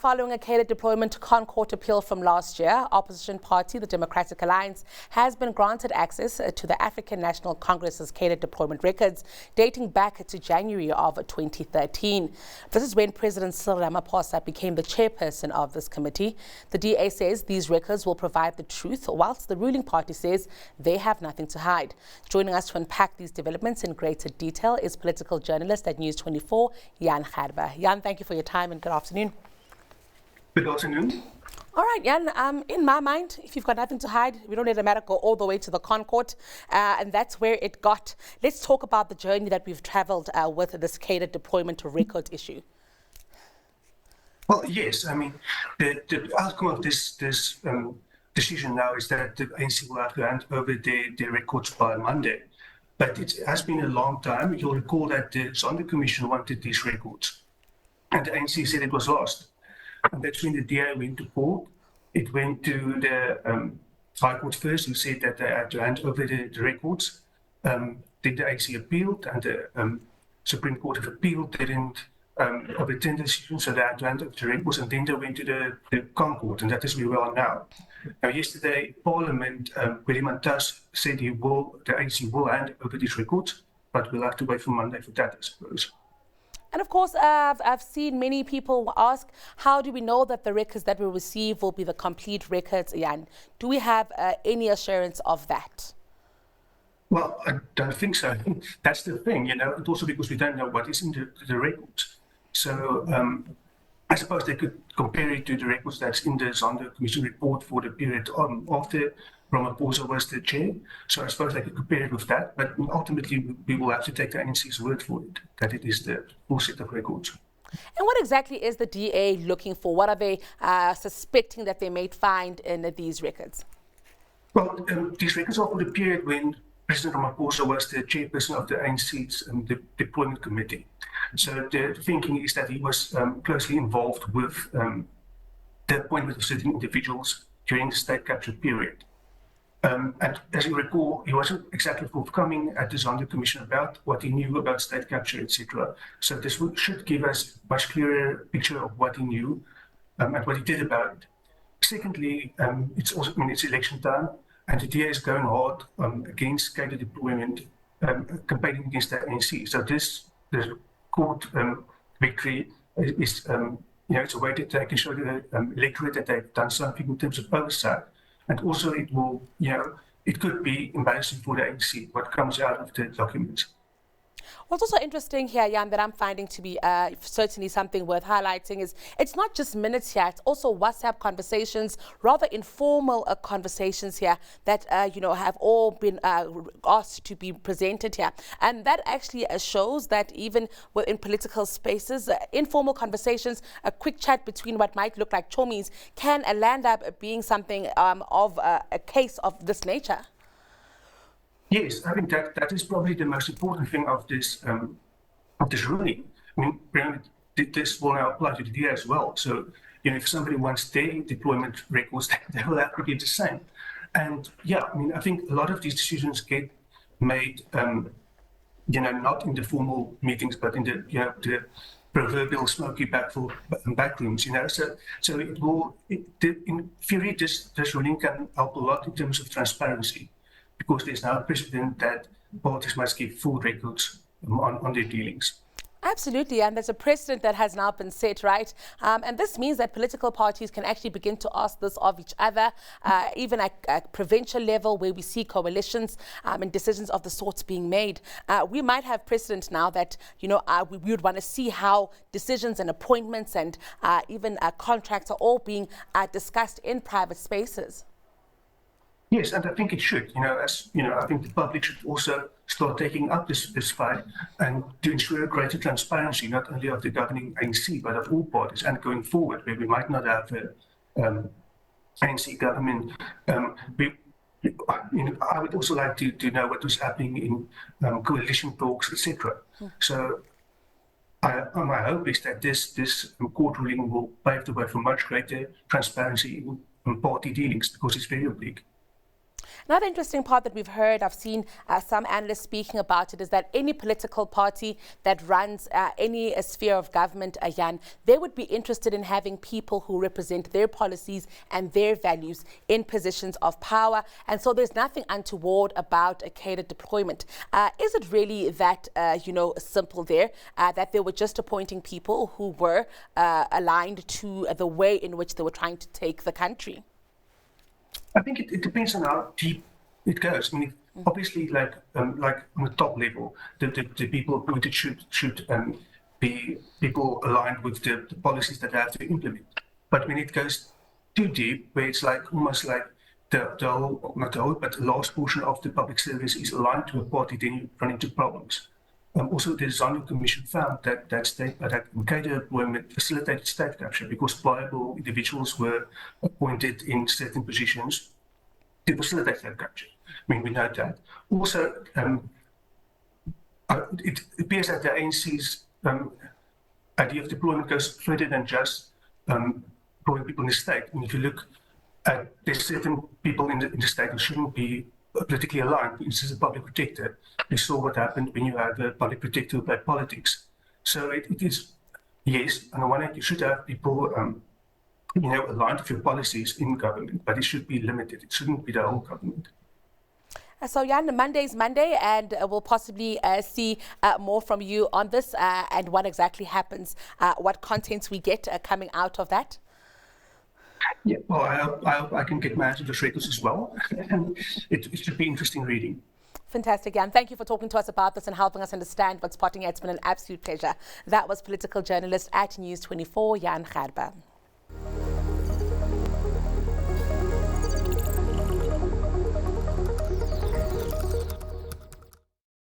Following a cadre deployment court appeal from last year, opposition party, the Democratic Alliance, has been granted access to the African National Congress's cadre deployment records dating back to January of 2013. This is when President Cyril Ramaphosa became the chairperson of this committee. The DA says these records will provide the truth, whilst the ruling party says they have nothing to hide. Joining us to unpack these developments in greater detail is political journalist at News 24, Gerber. Jan, thank you for your time and good afternoon. Good afternoon. All right, Jan, in my mind, if you've got nothing to hide, we don't let the matter go all the way to the court, and that's where it got. Let's talk about the journey that we've traveled with this cadre deployment record issue. Well, yes, I mean, the outcome of this decision now is that the ANC will have to hand over their records by Monday. But it has been a long time. You'll recall that the Zondo Commission wanted these records, and the ANC said it was lost. And that's when the DA went to court. It went to the High Court first, who said that they had to hand over the records. Then the ANC appealed, and the Supreme Court of Appeal didn't overturn the decision, so they had to hand over the records, and then they went to the Court, and that is where we are now. Now, yesterday, Parliament, William Antas said the ANC will hand over these records, but we'll have to wait for Monday for that, I suppose. And of course, I've seen many people ask, how do we know that the records that we receive will be the complete records, Jan? Do we have any assurance of that? Well, I don't think so. That's the thing, and also because we don't know what is in the records. So I suppose they could compare it to the records that's in the Zondo Commission report for the period after Ramaphosa was the chair. So I suppose they could compare it with that, but ultimately we will have to take the ANC's word for it, that it is the full set of records. And what exactly is the DA looking for? What are they suspecting that they may find in these records? Well, these records are for the period when President Ramaphosa was the chairperson of the ANC's deployment committee. So the thinking is that he was closely involved with the appointment of certain individuals during the state capture period. And as you recall, he wasn't exactly forthcoming at the Zondo Commission about what he knew about state capture, etc. So this should give us a much clearer picture of what he knew and what he did about it. Secondly, it's also it's election time, and the DA is going hard against cadre deployment, campaigning against the ANC. So the court victory is it's a way that they can show the electorate that they've done something in terms of oversight. And also it will, it could be embarrassing for the ANC, what comes out of the documents. What's also interesting here, Jan, that I'm finding to be certainly something worth highlighting is it's not just minutes here, it's also WhatsApp conversations, rather informal conversations here that, have all been asked to be presented here. And that actually shows that even within political spaces, informal conversations, a quick chat between what might look like chomies can land up being something of a case of this nature. Yes, I think that is probably the most important thing of this ruling. I mean, this will now apply to the DA as well. So, if somebody wants their deployment records, they will have to be the same. And yeah, I mean, I think a lot of these decisions get made, not in the formal meetings, but in the proverbial smoky back rooms. So it will. In theory, this ruling can help a lot in terms of transparency, because there's now a precedent that parties must give full records on their dealings. Absolutely, and there's a precedent that has now been set, right? And this means that political parties can actually begin to ask this of each other, even at provincial level where we see coalitions and decisions of the sorts being made. We might have precedent now that, we would want to see how decisions and appointments and even contracts are all being discussed in private spaces. Yes, and I think it should. I think the public should also start taking up this fight and to ensure greater transparency, not only of the governing ANC, but of all parties. And going forward, where we might not have an ANC government, I would also like to know what was happening in coalition talks, etc. So my hope is that this court ruling will pave the way for much greater transparency in party dealings, because it's very oblique. Another interesting part that we've heard, I've seen some analysts speaking about it, is that any political party that runs any sphere of government, Jan, they would be interested in having people who represent their policies and their values in positions of power. And so there's nothing untoward about a cadre deployment. Is it really that, simple there, that they were just appointing people who were aligned to the way in which they were trying to take the country? I think it depends on how deep it goes. I mean, obviously, like on the top level, the people appointed should be people aligned with the policies that they have to implement. But when it goes too deep, where it's like almost like the whole, not the whole, but the last portion of the public service is aligned to a party, then you run into problems. Also, the Zanu Commission found that cadre deployment facilitated state capture because pliable individuals were appointed in certain positions to facilitate state capture. I mean, we know that. Also, it appears that the ANC's idea of deployment goes further than just deploying people in the state. I mean, if you look at, there's certain people in the state who shouldn't be politically aligned. For instance, a public protector. We saw what happened when you had a public protector who played politics. So it is, yes, on the one hand, you should have people, aligned with your policies in government, but it should be limited. It shouldn't be the whole government. So, Jan, Monday is Monday, and we'll possibly see more from you on this and what exactly happens, what contents we get coming out of that. Yeah, well, I hope I can get my hands on those records as well. It should be interesting reading. Fantastic, Jan. Thank you for talking to us about this and helping us understand what's spotting. It's been an absolute pleasure. That was political journalist at News 24, Jan Gerber.